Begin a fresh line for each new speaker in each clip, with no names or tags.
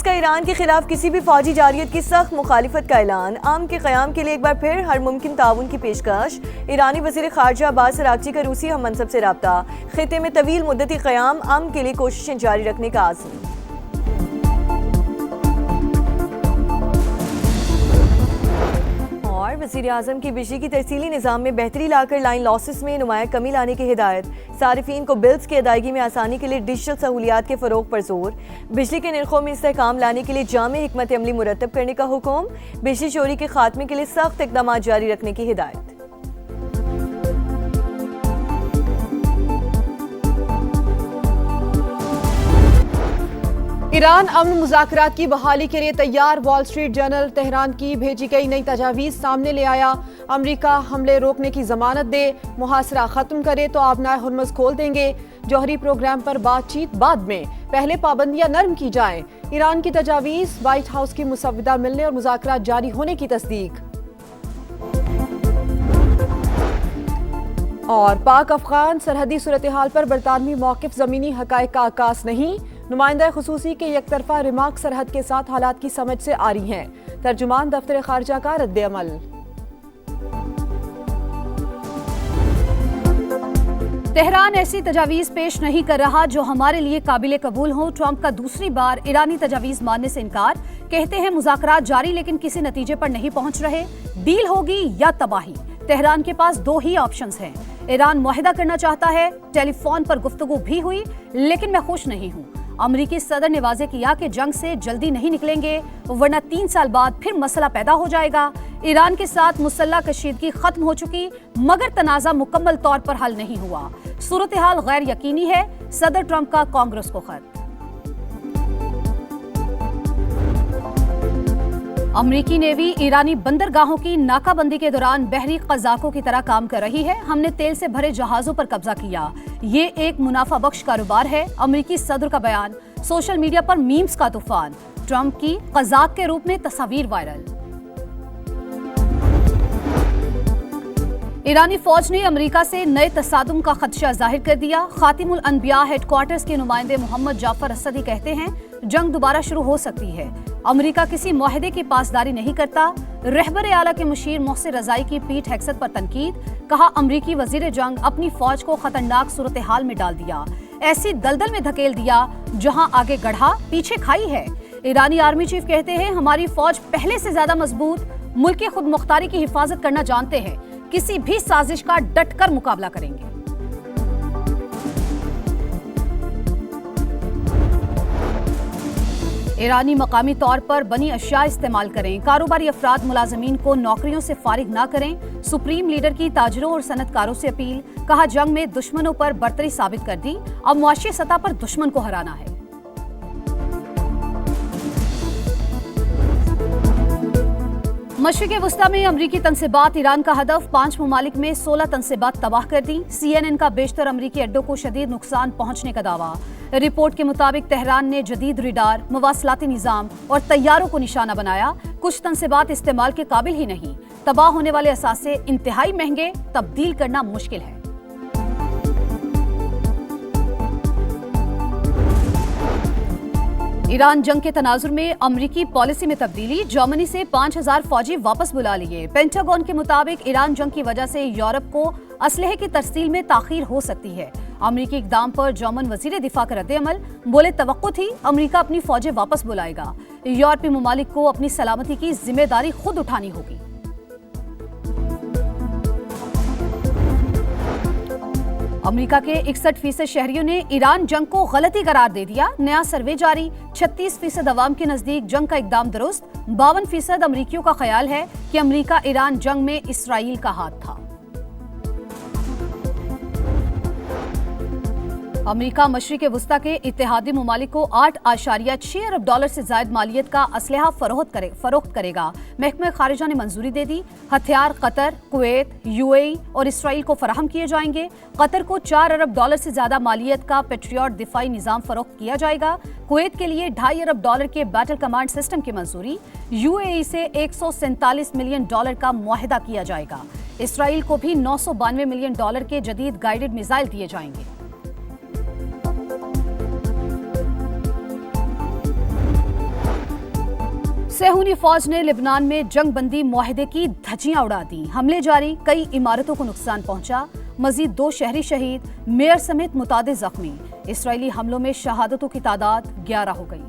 का ईरान के खिलाफ किसी भी फौजी जारियत की सख्त मुखालिफत का ऐलान। अमन के क़याम के लिए एक बार फिर हर मुमकिन ताउन की पेशकश। ईरानी वज़ीर ख़ारजा अब्बास अराग़ची का रूसी हम मनसब से रब्ता। ख़ित्ते में तवील मुद्दती क़याम अमन के लिए कोशिशें जारी रखने का आज़म। और वज़ीर आज़म की बिजली की तरसीली निज़ाम में बेहतरी लाकर लाइन लॉसेस में नुमाया कमी लाने की हिदायत। सारिफीन को बिल्स की अदायगी में आसानी के लिए डिजिटल सहूलियात के फ़रोग़ पर जोर। बिजली के निर्खों में इस्तेहकाम लाने के लिए जामे हिकमत अमली मुरतब करने का हुक्म। बिजली चोरी के खात्मे के लिए सख्त इक़दाम जारी रखने की हिदायत।
ईरान अमन मुज़ाकरात की बहाली के लिए तैयार। वॉल स्ट्रीट जर्नल तेहरान की भेजी गई नई तजावीज़ सामने ले आया। अमरीका हमले रोकने की जमानत दे, मुहासरा खत्म करे तो आबनाए हुर्मुज़ खोल देंगे। जौहरी प्रोग्राम पर बातचीत बाद में, पहले पाबंदियां नरम की जाएं। ईरान की तजावीज़, व्हाइट हाउस की मुसव्विदा मिलने और मुज़ाकरात जारी होने की तस्दीक। और पाक अफगान सरहदी सूरत हाल पर बरतानवी मौक़िफ़ ज़मीनी हक़ाइक़ का आकाश नहीं। नुमाइंदा खुसूसी के एकतरफा रिमार्क सरहद के साथ हालात की समझ से आ रही हैं। तर्जुमान दफ्तर खारजा का रद्द अमल।
तेहरान ऐसी तजावीज़ पेश नहीं कर रहा जो हमारे लिए काबिल कबूल हो। ट्रंप का दूसरी बार ईरानी तजावीज़ मानने से इनकार। कहते हैं मुज़ाकरात जारी लेकिन किसी नतीजे पर नहीं पहुंच रहे। डील होगी या तबाही। तेहरान के पास दो ही ऑप्शंस हैं। ईरान मुआहिदा करना चाहता है, टेलीफोन पर गुफ्तगू भी हुई, लेकिन मैं खुश नहीं हूँ। अमरीकी सदर ने वाज़े किया कि जंग से जल्दी नहीं निकलेंगे, वरना 3 साल बाद फिर मसला पैदा हो जाएगा। ईरान के साथ मुसल्लह कशीदगी खत्म हो चुकी, मगर तनाज़ा मुकम्मल तौर पर हल नहीं हुआ। सूरत हाल गैर यकीनी है। सदर ट्रंप का कांग्रेस को खत। अमरीकी नेवी ईरानी बंदरगाहों की नाकाबंदी के दौरान बहरी कज़ाकों की तरह काम कर रही है। हमने तेल से भरे जहाजों पर कब्जा किया। ये एक मुनाफा बख्श कारोबार है। अमरीकी सदर का बयान। सोशल मीडिया पर मीम्स का तूफान। ट्रंप की कज़ाक के रूप में तस्वीर वायरल। ईरानी फौज ने अमेरिका से नए तसादुम का खदशा जाहिर कर दिया। खातिमुल अनबिया हेडक्वार्टर्स के नुमाइंदे मोहम्मद जाफर असदी कहते हैं जंग दोबारा शुरू हो सकती है। अमेरिका किसी मुआहदे की पासदारी नहीं करता। रहबर आला के मुशीर मोहसिन रजाई की पीट हेक्सत पर तनकीद। कहा अमरीकी वजीर जंग अपनी फौज को खतरनाक सूरत हाल में डाल दिया, ऐसी दलदल में धकेल दिया जहां आगे गढ़ा पीछे खाई है। ईरानी आर्मी चीफ कहते हैं हमारी फौज पहले से ज्यादा मजबूत, मुल्क की खुद मुख्तारी की हिफाजत करना जानते हैं, किसी भी साजिश का डटकर मुकाबला करेंगे। ईरानी मकामी तौर पर बनी अशिया इस्तेमाल करें। कारोबारी अफराद मुलाजमीन को नौकरियों से फारिग ना करें। सुप्रीम लीडर की ताजरों और सनतकारों से अपील। कहा जंग में दुश्मनों पर बर्तरी साबित कर दी, अब मुआशी सतह पर दुश्मन को हराना है। मशरिक़ वस्ता में अमरीकी तनसीबात ईरान का हदफ। 5 ममालिक में 16 तनसीबात तबाह कर दी। CNN का बेशतर अमरीकी अड्डों को शदीद नुकसान पहुंचने का दावा। रिपोर्ट के मुताबिक तेहरान ने जदीद रडार, मवासलाती निज़ाम और तैयारों को निशाना बनाया। कुछ तनसीबात इस्तेमाल के काबिल ही नहीं। तबाह होने वाले असासे इंतहाई महंगे, तब्दील करना मुश्किल है। ईरान जंग के तनाजुर में अमरीकी पॉलिसी में तब्दीली। जर्मनी से 5000 फौजी वापस बुला लिए। पेंटागन के मुताबिक ईरान जंग की वजह से यूरोप को असलहे की तरसील में ताखीर हो सकती है। अमरीकी इकदाम पर जर्मन वजीर दिफा का रद्द-ए-अमल। बोले तवक्को थी अमरीका अपनी फौजें वापस बुलाएगा। यूरोपीय ममालिक को अपनी सलामती की जिम्मेदारी खुद उठानी होगी। अमेरिका के 61% शहरियों ने ईरान जंग को गलती करार दे दिया। नया सर्वे जारी। 36% अवाम के नजदीक जंग का इकदाम दुरुस्त। 52% अमरीकियों का ख्याल है कि अमेरिका ईरान जंग में इसराइल का हाथ था। अमेरिका मशरिक़ वस्ता के इत्तेहादी ममालिक को 8.6 अरब डॉलर से ज्यादा मालियत का असलहा फरोख्त करेगा। महकमा खारिजा ने मंजूरी दे दी। हथियार कतर, कुवैत, UAE और इसराइल को फराहम किए जाएंगे। कतर को 4 अरब डॉलर से ज्यादा मालियत का पेट्रियट दिफाई निज़ाम फरोख्त किया जाएगा। कुवैत के लिए 2.5 अरब डॉलर के बैटल कमांड सिस्टम की मंजूरी। UAE से 147 मिलियन डॉलर का मुआहिदा किया जाएगा। इसराइल को भी 992 मिलियन डॉलर के जदीद गाइडेड मिसाइल दिए जाएंगे। सेहूनी फौज ने लिबनान में जंगबंदी मुआहदे की धज्जियां उड़ा दी। हमले जारी, कई इमारतों को नुकसान पहुंचा। मजीद 2 शहरी शहीद, मेयर समेत मुतादिद जख्मी। इसराइली हमलों में शहादतों की तादाद 11 हो गई।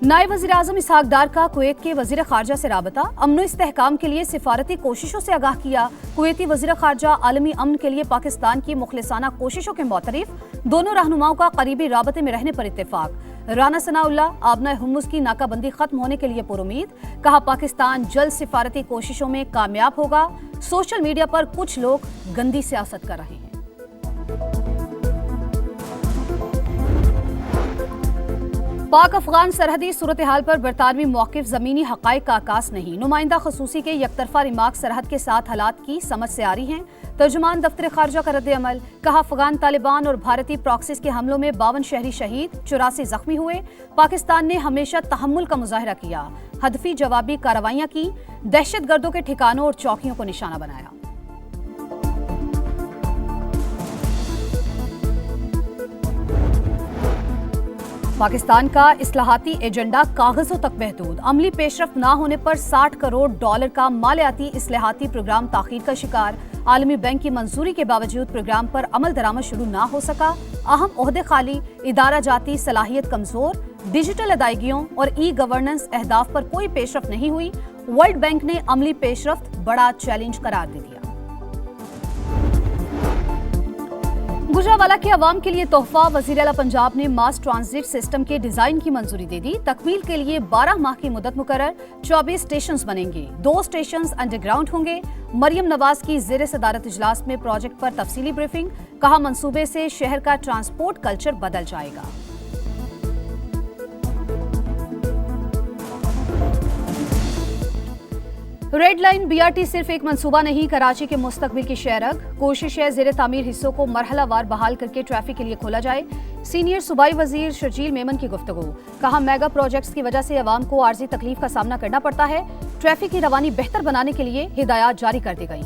नायब वज़ीर आज़म इसहाक डार का कुवैत के वज़ीर ख़ारजा से राबता, अमन इस्तेहकाम के लिए सिफारती कोशिशों से आगाह किया। कुवैती वज़ीर ख़ारजा आलमी अमन के लिए पाकिस्तान की मुखलिसाना कोशिशों के मुतरिफ, दोनों रहनुमाओं का करीबी राबते में रहने पर इत्तेफाक। राना सनाउल्लाह आबना हुर्मुज़ की नाकाबंदी खत्म होने के लिए पुरुमीद, कहा पाकिस्तान जल्द सिफारती कोशिशों में कामयाब होगा। सोशल मीडिया पर कुछ लोग गंदी सियासत कर रहे हैं। पाक अफगान सरहदी सूरत हाल पर बरतानवी मौक़िफ़ ज़मीनी हक़ाइक़ का आकाश नहीं। नुमाइंदा खसूसी के यकतरफा रिमार्क सरहद के साथ हालात की समझ से आ रही हैं। तर्जुमान दफ्तर खारजा का रद्द अमल, कहा अफगान तालिबान और भारतीय प्रॉक्सीज के हमलों में 52 शहरी शहीद, 84 जख्मी हुए। पाकिस्तान ने हमेशा तहम्मुल का मुजाहिरा किया, हदफी जवाबी कार्रवाइयां की, दहशतगर्दों के ठिकानों और चौकियों को निशाना बनाया। पाकिस्तान का इस्लाहाती एजेंडा कागजों तक महदूद, अमली पेशरफ्त न होने पर $60 करोड़ का मालियाती इस्लाहाती प्रोग्राम ताखीर का शिकार। आलमी बैंक की मंजूरी के बावजूद प्रोग्राम पर अमल दरामद शुरू न हो सका। अहम ओहदे खाली, इदारा जाती सलाहियत कमजोर, डिजिटल अदायगियों और ई गवर्नेंस अहदाफ पर कोई पेशरफ्त नहीं हुई। वर्ल्ड बैंक ने अमली पेशरफ्त बड़ा चैलेंज करार दे दिया। गुजरावाला के अवाम के लिए तोहफा, वज़ीर आला पंजाब ने मास ट्रांजिट सिस्टम के डिजाइन की मंजूरी दे दी। तकमील के लिए 12 माह की मुद्दत मुकर्रर, 24 स्टेशन बनेंगे, 2 स्टेशन अंडरग्राउंड होंगे। मरियम नवाज की ज़ेर सदारत इजलास में प्रोजेक्ट पर तफसीली ब्रीफिंग, कहा मंसूबे से शहर का ट्रांसपोर्ट कल्चर बदल जाएगा। रेड लाइन BRT सिर्फ एक मंसूबा नहीं, कराची के मुस्तकबिल की शेरग। कोशिश है ज़ेर तामीर हिस्सों को मरहलावार बहाल करके ट्रैफिक के लिए खोला जाए। सीनियर सूबाई वजीर शर्जील मेमन की गुफ्तगू, कहा मेगा प्रोजेक्ट्स की वजह से अवाम को आर्जी तकलीफ का सामना करना पड़ता है। ट्रैफिक की रवानी बेहतर बनाने के लिए हिदायत जारी कर दी गई।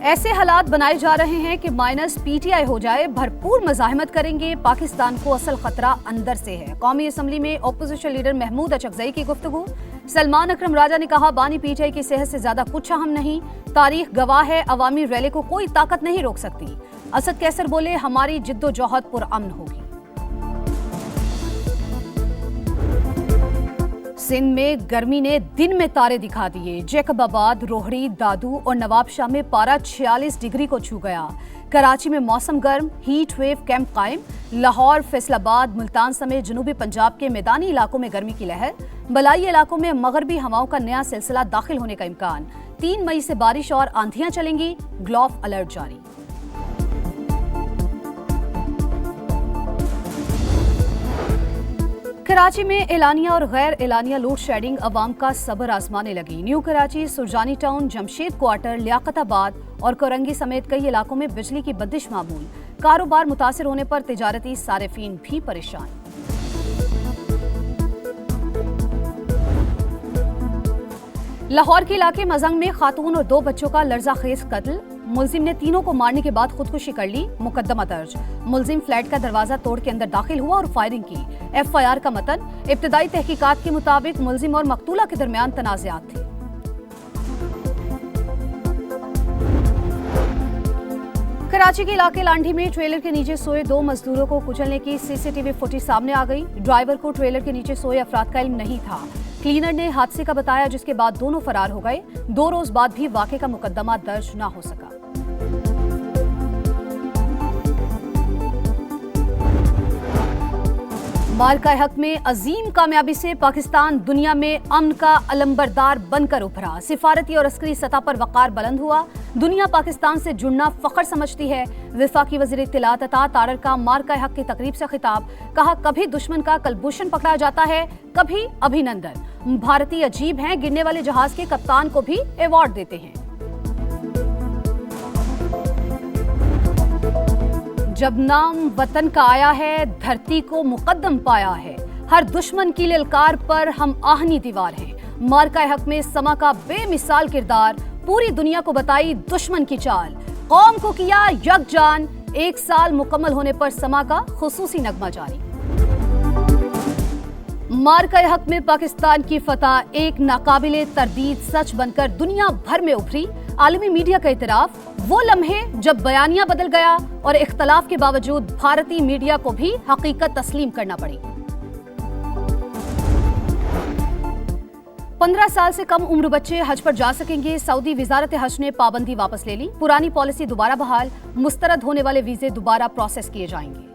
ऐसे हालात बनाए जा रहे हैं कि माइनस PTI हो जाए, भरपूर मज़ाहमत करेंगे। पाकिस्तान को असल खतरा अंदर से है। कौमी असम्बली में अपोजिशन लीडर महमूद अचकज़ई की गुफ्तगू। सलमान अकरम राजा ने कहा बानी PTI की सेहत से ज्यादा कुछ अहम नहीं। तारीख गवाह है, अवामी रैली को कोई ताकत नहीं रोक सकती। असद कैसर बोले हमारी जिद्दोजहद पुरअमन होगी। सिंध में गर्मी ने दिन में तारे दिखा दिए। जैकबाबाद, रोहड़ी, दादू और नवाबशाह में पारा 46 डिग्री को छू गया। कराची में मौसम गर्म, हीट वेव कैंप कायम। लाहौर, फैसलाबाद, मुल्तान समेत जनूबी पंजाब के मैदानी इलाकों में गर्मी की लहर। बलाई इलाकों में मगरबी हवाओं का नया सिलसिला दाखिल होने का इम्कान। 3 मई से बारिश और आंधियां चलेंगी, ग्लोव अलर्ट जारी। कराची में एलानिया और गैर एलानिया लोड शेडिंग अवाम का सब्र आजमाने लगी। New Karachi, Surjani town, Jamshed quarter, Liaquatabad और कोरंगी समेत कई इलाकों में बिजली की बंदिश मामूल। कारोबार मुतासिर होने पर तिजारती सारिफीन भी परेशान। लाहौर के इलाके मजंग में खातून और 2 बच्चों का लर्जाखेज कत्ल। मुलजिम ने तीनों को मारने के बाद खुदकुशी कर ली, मुकदमा दर्ज। मुलजिम फ्लैट का दरवाजा तोड़ के अंदर दाखिल हुआ और फायरिंग की। FIR का मतन, इब्तदाई तहकीकात के मुताबिक मुलजिम और मकतूला के दरमियान तनाज़ात थे। कराची के इलाके लांढी में ट्रेलर के नीचे सोए 2 मजदूरों को कुचलने की CCTV फुटेज सामने आ गई। ड्राइवर को ट्रेलर के नीचे सोए अफराद का इल्म नहीं था। क्लीनर ने हादसे का बताया, जिसके बाद दोनों फरार हो गए। 2 रोज बाद भी वाक़े का मुकदमा दर्ज न हो सका। मार्का हक में अजीम कामयाबी से पाकिस्तान दुनिया में अमन का अलंबरदार बनकर उभरा। सिफारती और अस्करी सतह पर वक़ार बुलंद हुआ। दुनिया पाकिस्तान से जुड़ना फख्र समझती है। वफाकी वज़ीर इत्तलात अता तारर का मार्का हक की तकरीब से खिताब, कहा कभी दुश्मन का कलभूषण पकड़ा जाता है, कभी अभिनंदन। भारतीय अजीब हैं, गिरने वाले जहाज के कप्तान को भी अवार्ड देते हैं। जब नाम वतन का आया है, धरती को मुकद्दम पाया है। हर दुश्मन की ललकार पर हम आहनी दीवार हैं। मार्का हक में समा का बेमिसाल किरदार, पूरी दुनिया को बताई दुश्मन की चाल। कौम को किया यकजान, 1 साल मुकम्मल होने पर समा का खुसूसी नगमा जारी। मार्का हक में पाकिस्तान की फतह एक नाकाबिले तरदीद सच बनकर दुनिया भर में उभरी। आलमी मीडिया का इतराफ, वो लम्हे जब बयानिया बदल गया और इख्तलाफ के बावजूद भारतीय मीडिया को भी हकीकत तस्लीम करना पड़ी। 15 साल से कम उम्र बच्चे हज पर जा सकेंगे। सऊदी वजारत हज ने पाबंदी वापस ले ली। पुरानी पॉलिसी दोबारा बहाल, मुस्तरद होने वाले वीजे दोबारा प्रोसेस किए जाएंगे।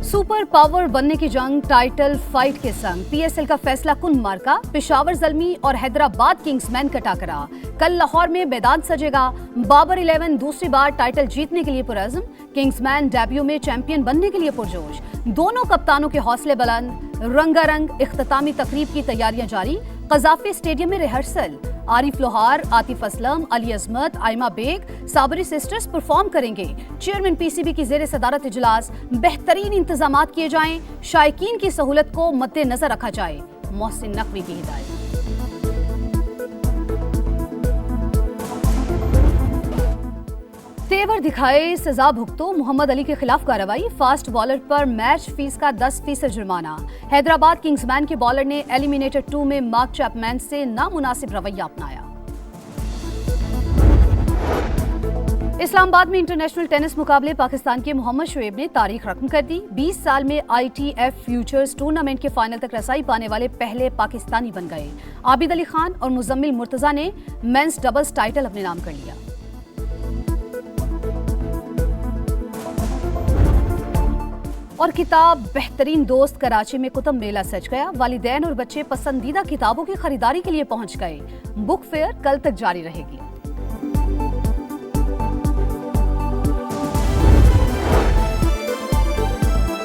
सुपर पावर बनने की जंग टाइटल फाइट के संग पीएसएल का फैसला कुन मार्का, पेशावर ज़ल्मी और हैदराबाद किंग्समैन का टाकरा। कल लाहौर में मैदान सजेगा। बाबर 11 दूसरी बार टाइटल जीतने के लिए पुरज़्म। किंग्समैन डेब्यू में चैंपियन बनने के लिए पुरजोश। दोनों कप्तानों के हौसले बुलंद। रंगारंग इख्तितामी तकरीब की तैयारियां जारी। कज़ाफी स्टेडियम में rehearsal. Arif Lohar, Atif Aslam, Ali Azmat, Aima Baig, Sabri sisters perform करेंगे। चेयरमैन पीसीबी की जेर सदारत इजलास। बेहतरीन इंतजामात किए जाएं, शायकीन की सहूलत को मद्देनजर रखा जाए। मोहसिन नकवी की हिदायत। तेवर दिखाए सजा भुगतो, मोहम्मद अली के खिलाफ कार्रवाई। फास्ट बॉलर पर मैच फीस का 10% जुर्माना। हैदराबाद किंग्समैन के बॉलर ने एलिमिनेटर 2 में मार्क चैपमैन से नामुनासिब रवैया अपनाया। इस्लामाबाद में इंटरनेशनल टेनिस मुकाबले पाकिस्तान के मोहम्मद शुएब ने तारीख रकम कर दी। 20 साल में ITF फ्यूचर्स टूर्नामेंट के फाइनल तक रसाई पाने वाले पहले पाकिस्तानी बन गए। आबिद अली खान और मुजम्मिल मुर्तजा ने मेंस डबल्स टाइटल अपने नाम कर लिया। और किताब बेहतरीन दोस्त कराची में कुतुब मेला सज गया। वालिदैन और बच्चे पसंदीदा किताबों की खरीदारी के लिए पहुंच गए। बुक फेयर कल तक जारी रहेगी।